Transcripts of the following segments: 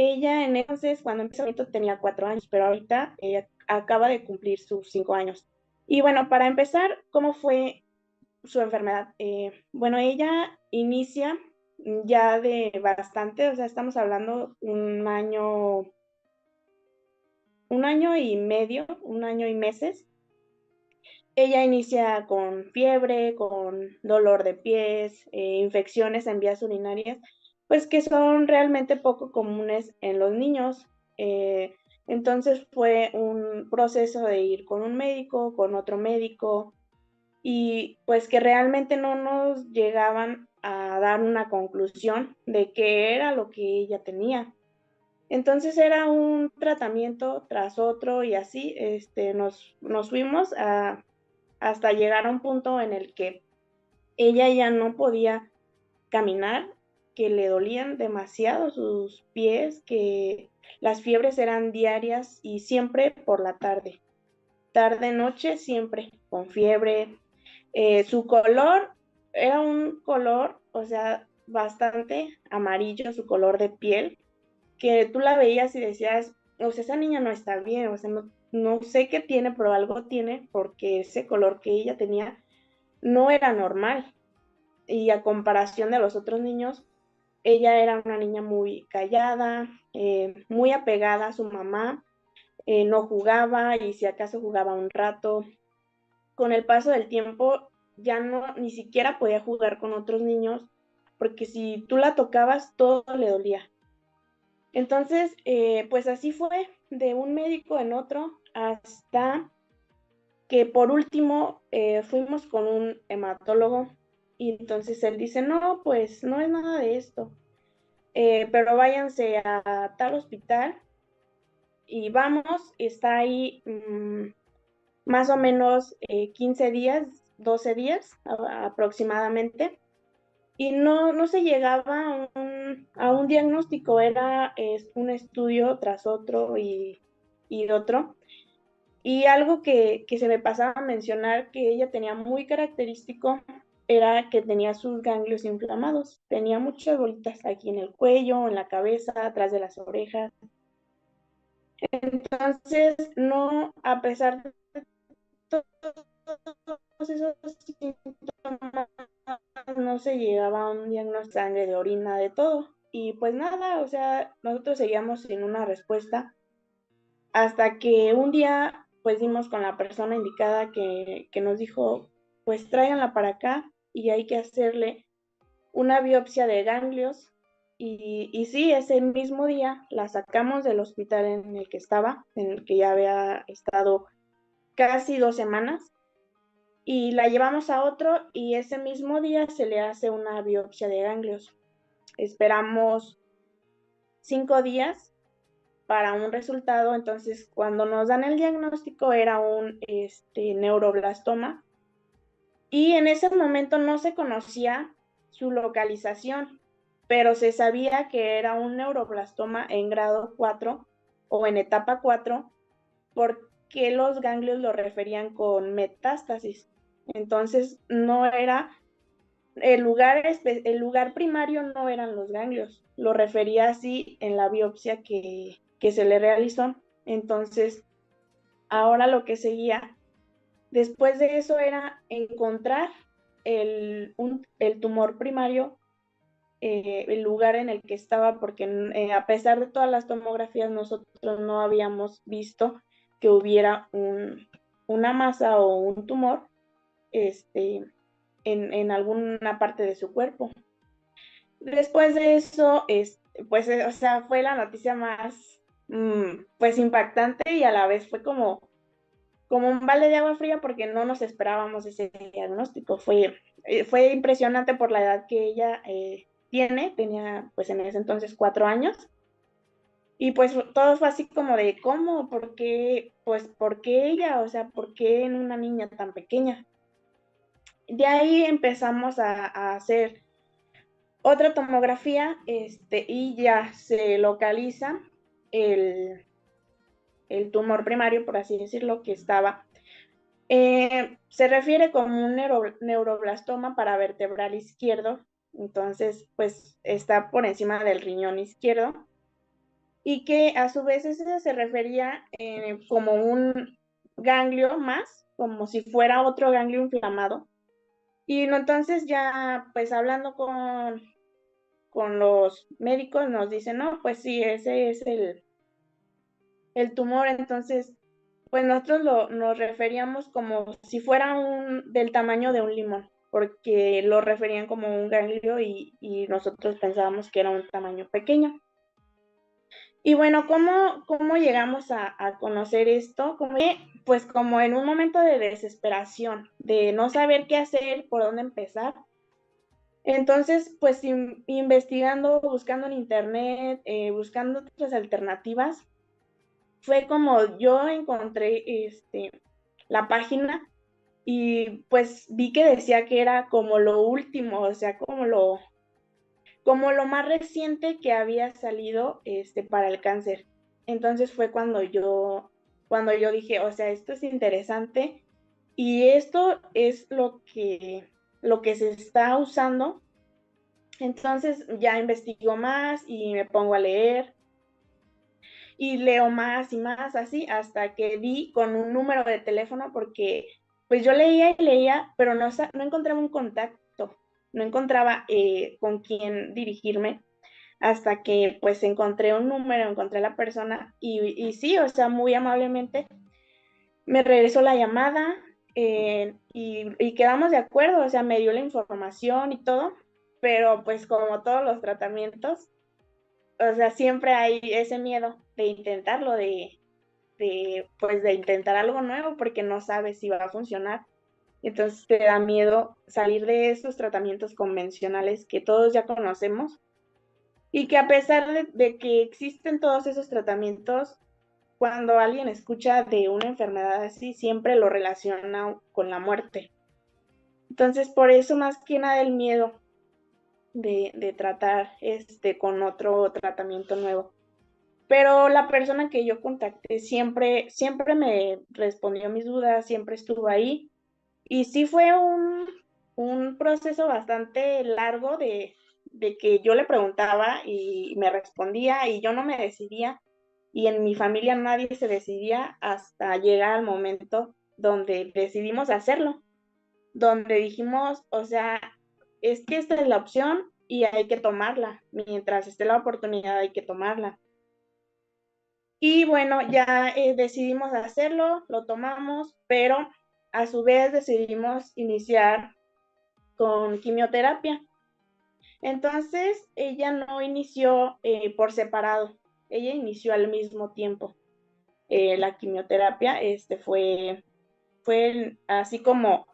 ella en entonces, cuando empezó esto, tenía 4 años, pero ahorita ella acaba de cumplir sus 5 años. Y bueno, para empezar, ¿cómo fue su enfermedad? Bueno, ella inicia ya de bastante, o sea, estamos hablando un año y medio, un año y meses. Ella inicia con fiebre, con dolor de pies, infecciones en vías urinarias, pues que son realmente poco comunes en los niños. Eh, entonces fue un proceso de ir con un médico, con otro médico, y pues que realmente no nos llegaban a dar una conclusión de qué era lo que ella tenía. Entonces era un tratamiento tras otro y así nos fuimos hasta llegar a un punto en el que ella ya no podía caminar, que le dolían demasiado sus pies, que las fiebres eran diarias y siempre por la tarde, tarde, noche, siempre con fiebre. Su color era un color, o sea, bastante amarillo, su color de piel, que tú la veías y decías, o sea, esa niña no está bien, o sea, no sé qué tiene, pero algo tiene, porque ese color que ella tenía no era normal. Y a comparación de los otros niños, ella era una niña muy callada, muy apegada a su mamá, no jugaba y si acaso jugaba un rato. Con el paso del tiempo ya no, ni siquiera podía jugar con otros niños, porque si tú la tocabas, todo le dolía. Entonces, pues así fue de un médico en otro hasta que por último fuimos con un hematólogo y entonces él dice, no, pues no es nada de esto, pero váyanse a tal hospital y vamos, está ahí más o menos 15 días, 12 días aproximadamente, y no se llegaba a un diagnóstico, era un estudio tras otro y otro. Y algo que se me pasaba a mencionar que ella tenía muy característico era que tenía sus ganglios inflamados. Tenía muchas bolitas aquí en el cuello, en la cabeza, atrás de las orejas. Entonces, no, a pesar de todos esos síntomas, no se llegaba a un diagnóstico de sangre, de orina, de todo. Y pues nada, o sea, nosotros seguíamos sin una respuesta hasta que un día pues dimos con la persona indicada que nos dijo, pues tráiganla para acá y hay que hacerle una biopsia de ganglios. Y sí, ese mismo día la sacamos del hospital en el que estaba, en el que ya había estado casi 2 semanas, y la llevamos a otro y ese mismo día se le hace una biopsia de ganglios. Esperamos 5 días para un resultado. Entonces, cuando nos dan el diagnóstico era un neuroblastoma y en ese momento no se conocía su localización, pero se sabía que era un neuroblastoma en grado 4 o en etapa 4 porque los ganglios lo referían con metástasis. Entonces, no era el lugar primario, no eran los ganglios, lo refería así en la biopsia que se le realizó. Entonces, ahora lo que seguía después de eso era encontrar el tumor primario, el lugar en el que estaba, porque a pesar de todas las tomografías, nosotros no habíamos visto que hubiera una masa o un tumor este, en alguna parte de su cuerpo. Después de eso, pues, o sea, fue la noticia más, pues, impactante y a la vez fue como un balde de agua fría porque no nos esperábamos ese diagnóstico. Fue impresionante por la edad que ella tenía, pues, en ese entonces 4 años. Y pues todo fue así como de, ¿cómo? ¿Por qué? Pues, ¿por qué ella? O sea, ¿por qué en una niña tan pequeña? De ahí empezamos a hacer otra tomografía, y ya se localiza el, el tumor primario, por así decirlo, que estaba. Se refiere como un neuroblastoma paravertebral izquierdo, entonces, pues está por encima del riñón izquierdo. y que a su vez ese se refería como un ganglio más, como si fuera otro ganglio inflamado. Y entonces ya pues hablando con los médicos nos dicen, no, pues sí, ese es el tumor. Entonces pues nosotros nos referíamos como si fuera del tamaño de un limón, porque lo referían como un ganglio y nosotros pensábamos que era un tamaño pequeño. Y bueno, ¿cómo llegamos a conocer esto? Pues como en un momento de desesperación, de no saber qué hacer, por dónde empezar. Entonces, pues investigando, buscando en internet, buscando otras alternativas, fue como yo encontré la página y pues vi que decía que era como lo último, o sea, como lo más reciente que había salido para el cáncer. Entonces fue cuando yo dije, o sea, esto es interesante y esto es lo que se está usando. Entonces ya investigo más y me pongo a leer y leo más y más así hasta que di con un número de teléfono porque pues yo leía y leía, pero no encontraba un contacto, no encontraba con quién dirigirme hasta que pues encontré un número, encontré la persona y sí, o sea, muy amablemente me regresó la llamada y quedamos de acuerdo, o sea, me dio la información y todo, pero pues como todos los tratamientos, o sea, siempre hay ese miedo de intentarlo, pues de intentar algo nuevo porque no sabes si va a funcionar. Entonces te da miedo salir de esos tratamientos convencionales que todos ya conocemos y que a pesar de que existen todos esos tratamientos, cuando alguien escucha de una enfermedad así, siempre lo relaciona con la muerte. Entonces, por eso más que nada el miedo de tratar con otro tratamiento nuevo. Pero la persona que yo contacté siempre me respondió mis dudas, siempre estuvo ahí. Y sí fue un proceso bastante largo de que yo le preguntaba y me respondía y yo no me decidía. Y en mi familia nadie se decidía hasta llegar al momento donde decidimos hacerlo, donde dijimos, o sea, es que esta es la opción y hay que tomarla. Mientras esté la oportunidad hay que tomarla. Y bueno, ya decidimos hacerlo, lo tomamos, pero a su vez decidimos iniciar con quimioterapia. Entonces, ella no inició por separado, ella inició al mismo tiempo. La quimioterapia fue así como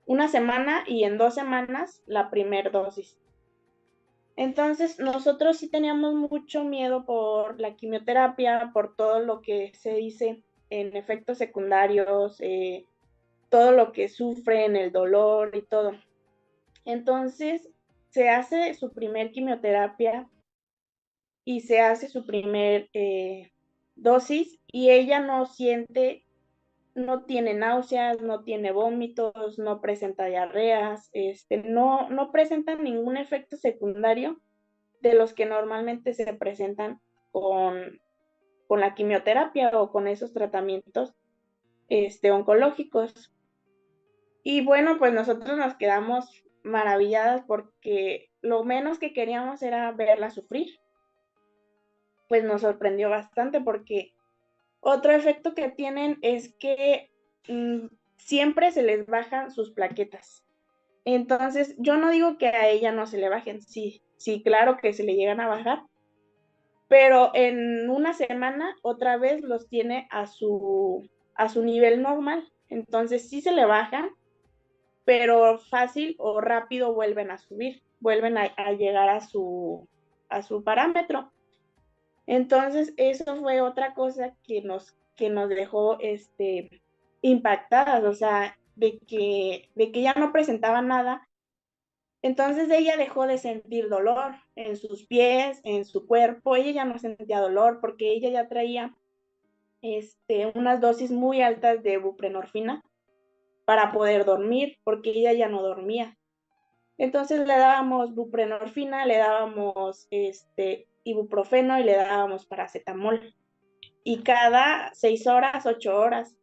una semana y en 2 semanas la primera dosis. Entonces, nosotros sí teníamos mucho miedo por la quimioterapia, por todo lo que se dice en efectos secundarios, todo lo que sufren, el dolor y todo. Entonces, se hace su primer quimioterapia y se hace su primer dosis y ella no siente, no tiene náuseas, no tiene vómitos, no presenta diarreas, no presenta ningún efecto secundario de los que normalmente se presentan con, con la quimioterapia o con esos tratamientos oncológicos. Y bueno, pues nosotros nos quedamos maravilladas porque lo menos que queríamos era verla sufrir. Pues nos sorprendió bastante porque otro efecto que tienen es que siempre se les bajan sus plaquetas. Entonces, yo no digo que a ella no se le bajen, sí, sí, claro que se le llegan a bajar, pero en una semana otra vez los tiene a su nivel normal. Entonces, sí se le bajan, pero fácil o rápido vuelven a subir, vuelven a llegar a su parámetro. Entonces, eso fue otra cosa que nos dejó impactadas, o sea, de que ya no presentaba nada. Entonces ella dejó de sentir dolor en sus pies, en su cuerpo, ella ya no sentía dolor porque ella ya traía unas dosis muy altas de buprenorfina para poder dormir, porque ella ya no dormía. Entonces le dábamos buprenorfina, le dábamos ibuprofeno y le dábamos paracetamol. Y cada 6 horas, 8 horas.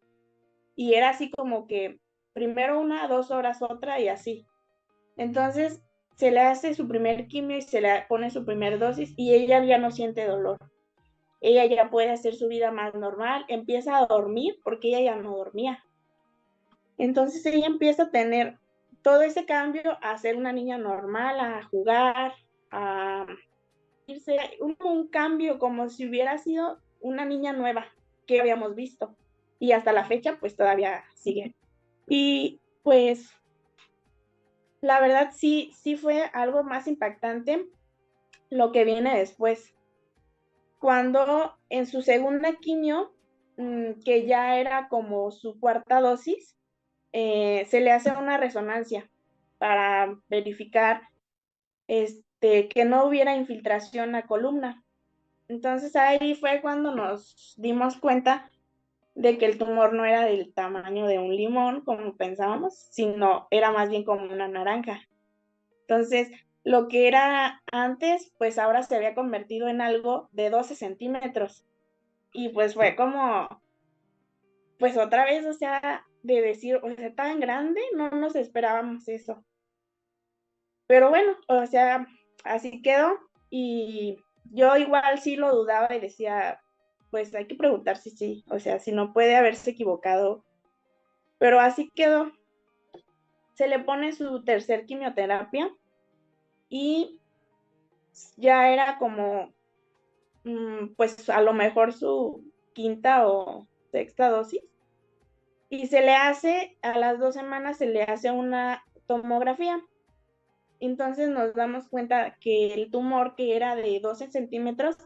Y era así como que primero una, 2 horas otra y así. Entonces se le hace su primer quimio y se le pone su primer dosis y ella ya no siente dolor. Ella ya puede hacer su vida más normal, empieza a dormir porque ella ya no dormía. Entonces ella empieza a tener todo ese cambio a ser una niña normal, a jugar, a irse, un cambio como si hubiera sido una niña nueva que habíamos visto. Y hasta la fecha, pues todavía sigue. Y pues la verdad sí fue algo más impactante lo que viene después. Cuando en su segunda quimio, que ya era como su cuarta dosis, se le hace una resonancia para verificar que no hubiera infiltración a columna. Entonces ahí fue cuando nos dimos cuenta de que el tumor no era del tamaño de un limón, como pensábamos, sino era más bien como una naranja. Entonces, lo que era antes, pues ahora se había convertido en algo de 12 centímetros. Y pues fue como, pues otra vez, o sea, de decir, o sea, tan grande, no nos esperábamos eso. Pero bueno, o sea, así quedó. Y yo igual sí lo dudaba y decía, pues hay que preguntar si sí, o sea, si no puede haberse equivocado. Pero así quedó. Se le pone su tercer quimioterapia y ya era como, pues a lo mejor su quinta o sexta dosis. Y se le hace, a las 2 semanas se le hace una tomografía. Entonces nos damos cuenta que el tumor, que era de 12 centímetros,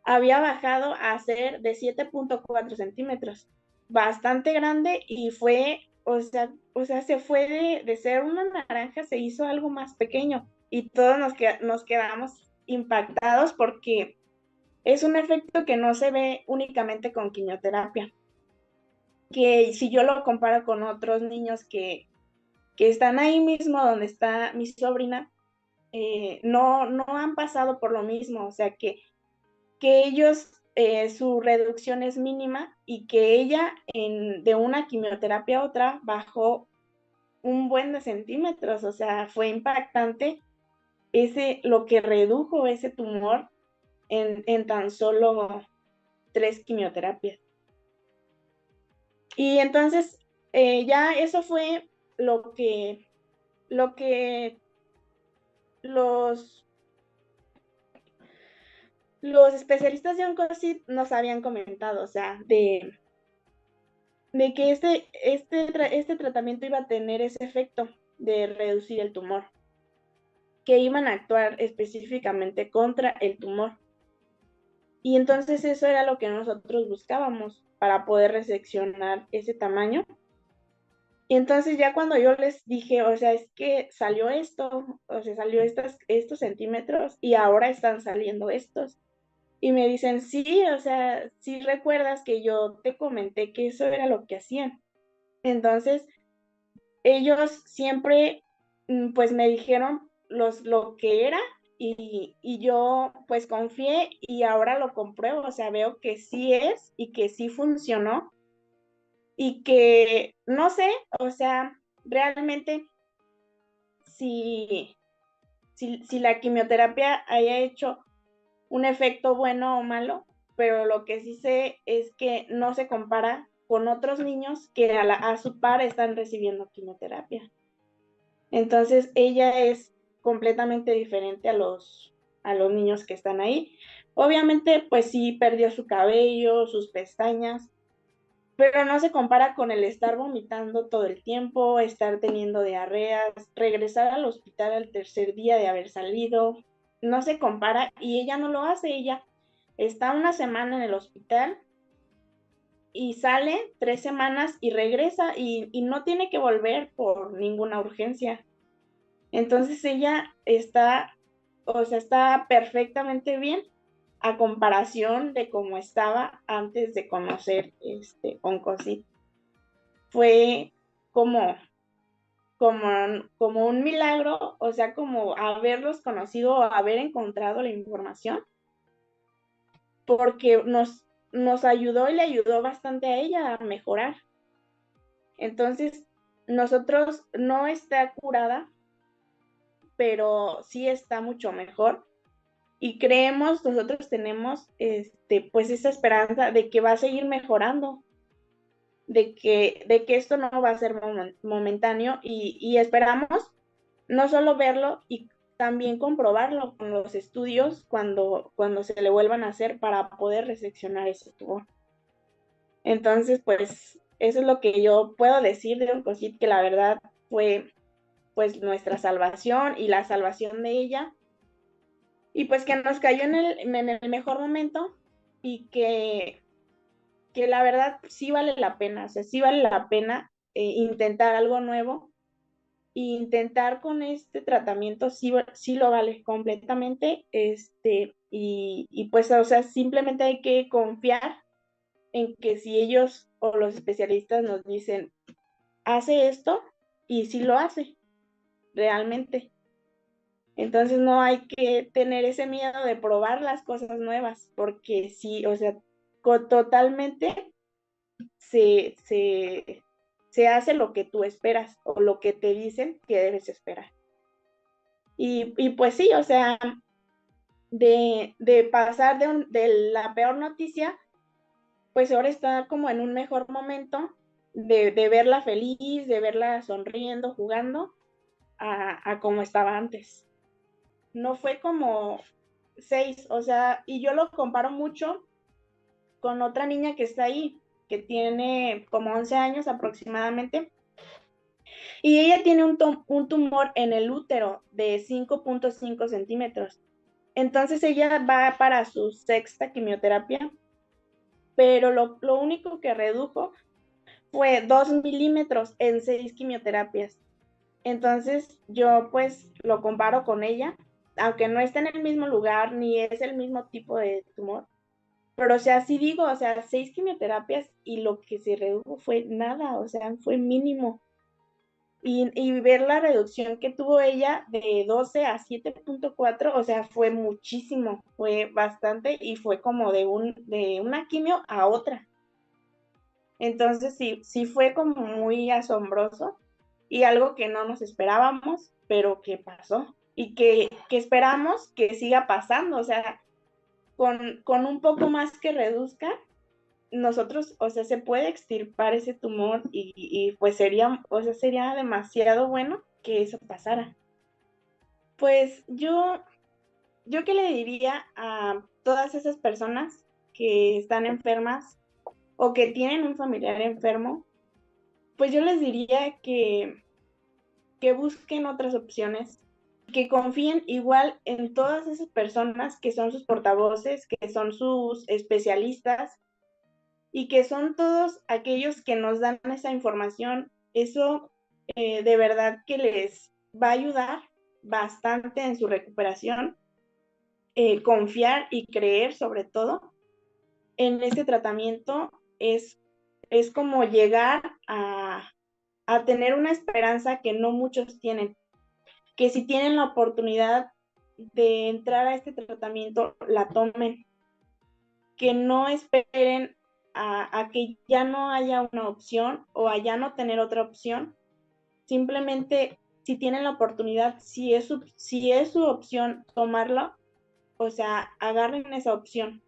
había bajado a ser de 7.4 centímetros. Bastante grande y fue, o sea se fue de ser una naranja, se hizo algo más pequeño. Y todos nos quedamos impactados porque es un efecto que no se ve únicamente con quimioterapia. Que si yo lo comparo con otros niños que están ahí mismo donde está mi sobrina, no han pasado por lo mismo, o sea que ellos, su reducción es mínima y que ella de una quimioterapia a otra bajó un buen de centímetros, o sea, fue impactante lo que redujo ese tumor en tan solo 3 quimioterapias. Y entonces ya eso fue lo que los, los especialistas de Oncocyte nos habían comentado, o sea, de que este tratamiento iba a tener ese efecto de reducir el tumor, que iban a actuar específicamente contra el tumor. Y entonces eso era lo que nosotros buscábamos para poder reseccionar ese tamaño. Y entonces ya cuando yo les dije, o sea, es que salió esto, o sea, salió estos centímetros y ahora están saliendo estos. Y me dicen, sí, o sea, sí recuerdas que yo te comenté que eso era lo que hacían. Entonces, ellos siempre, pues me dijeron lo que era y yo pues confié y ahora lo compruebo, o sea, veo que sí es y que sí funcionó y que no sé, o sea, realmente si, si la quimioterapia haya hecho un efecto bueno o malo, pero lo que sí sé es que no se compara con otros niños que a su par están recibiendo quimioterapia. Entonces ella es completamente diferente a los niños que están ahí. Obviamente, pues sí, perdió su cabello, sus pestañas, pero no se compara con el estar vomitando todo el tiempo, estar teniendo diarreas, regresar al hospital al tercer día de haber salido. No se compara y ella no lo hace, ella está una semana en el hospital y sale 3 semanas y regresa y no tiene que volver por ninguna urgencia. Entonces ella está, o sea, está perfectamente bien a comparación de cómo estaba antes de conocer Oncocyte. Fue como, como, como un milagro, o sea, como haberlos conocido o haber encontrado la información porque nos ayudó y le ayudó bastante a ella a mejorar. Entonces, nosotros no está curada, pero sí está mucho mejor. Y creemos, nosotros tenemos pues esa esperanza de que va a seguir mejorando, de que esto no va a ser momentáneo y esperamos no solo verlo y también comprobarlo con los estudios cuando se le vuelvan a hacer para poder reseccionar ese tumor. Entonces, pues eso es lo que yo puedo decir de Oncocyte, que la verdad fue pues nuestra salvación y la salvación de ella, y pues que nos cayó en el mejor momento y que la verdad sí vale la pena, o sea, sí vale la pena intentar algo nuevo, e intentar con este tratamiento sí lo vale completamente, y pues, o sea, simplemente hay que confiar en que si ellos o los especialistas nos dicen, hace esto, y sí lo hace, realmente. Entonces no hay que tener ese miedo de probar las cosas nuevas, porque sí, o sea, totalmente se, se, se hace lo que tú esperas o lo que te dicen que debes esperar. Y pues sí, o sea, de pasar de la peor noticia, pues ahora está como en un mejor momento de verla feliz, de verla sonriendo, jugando, a como estaba antes. No fue como 6, o sea, y yo lo comparo mucho con otra niña que está ahí, que tiene como 11 años aproximadamente, y ella tiene un tumor en el útero de 5.5 centímetros. Entonces ella va para su sexta quimioterapia, pero lo único que redujo fue 2 milímetros en 6 quimioterapias. Entonces yo pues lo comparo con ella, aunque no está en el mismo lugar ni es el mismo tipo de tumor, pero o sea, sí digo, o sea, 6 quimioterapias y lo que se redujo fue nada, o sea, fue mínimo. Y ver la reducción que tuvo ella de 12 a 7.4, o sea, fue muchísimo, fue bastante y fue como de una quimio a otra. Entonces sí fue como muy asombroso y algo que no nos esperábamos, pero que pasó y que esperamos que siga pasando, o sea, con un poco más que reduzca, nosotros, o sea, se puede extirpar ese tumor y pues sería, o sea, sería demasiado bueno que eso pasara. Pues yo qué le diría a todas esas personas que están enfermas o que tienen un familiar enfermo, pues yo les diría que busquen otras opciones, que confíen igual en todas esas personas que son sus portavoces, que son sus especialistas, y que son todos aquellos que nos dan esa información. Eso de verdad que les va a ayudar bastante en su recuperación, confiar y creer sobre todo en este tratamiento es como llegar a tener una esperanza que no muchos tienen, que si tienen la oportunidad de entrar a este tratamiento, la tomen, que no esperen a que ya no haya una opción o a ya no tener otra opción. Simplemente, si tienen la oportunidad, si es su opción tomarla, o sea, agarren esa opción,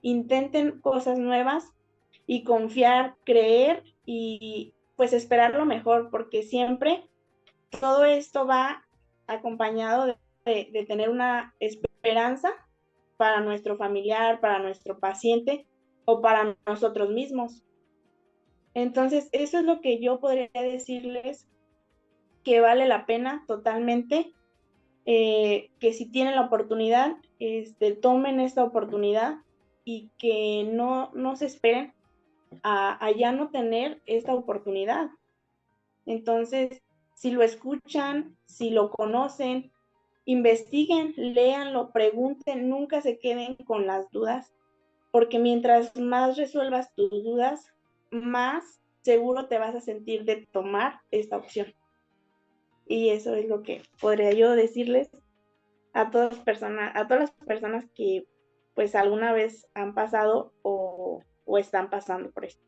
intenten cosas nuevas y confiar, creer y pues esperar lo mejor, porque siempre todo esto va acompañado de tener una esperanza para nuestro familiar, para nuestro paciente o para nosotros mismos. Entonces, eso es lo que yo podría decirles, que vale la pena totalmente, que si tienen la oportunidad, tomen esta oportunidad y que no se esperen a ya no tener esta oportunidad. Entonces, si lo escuchan, si lo conocen, investiguen, léanlo, pregunten, nunca se queden con las dudas, porque mientras más resuelvas tus dudas, más seguro te vas a sentir de tomar esta opción. Y eso es lo que podría yo decirles a todas las personas pues alguna vez han pasado o están pasando por esto.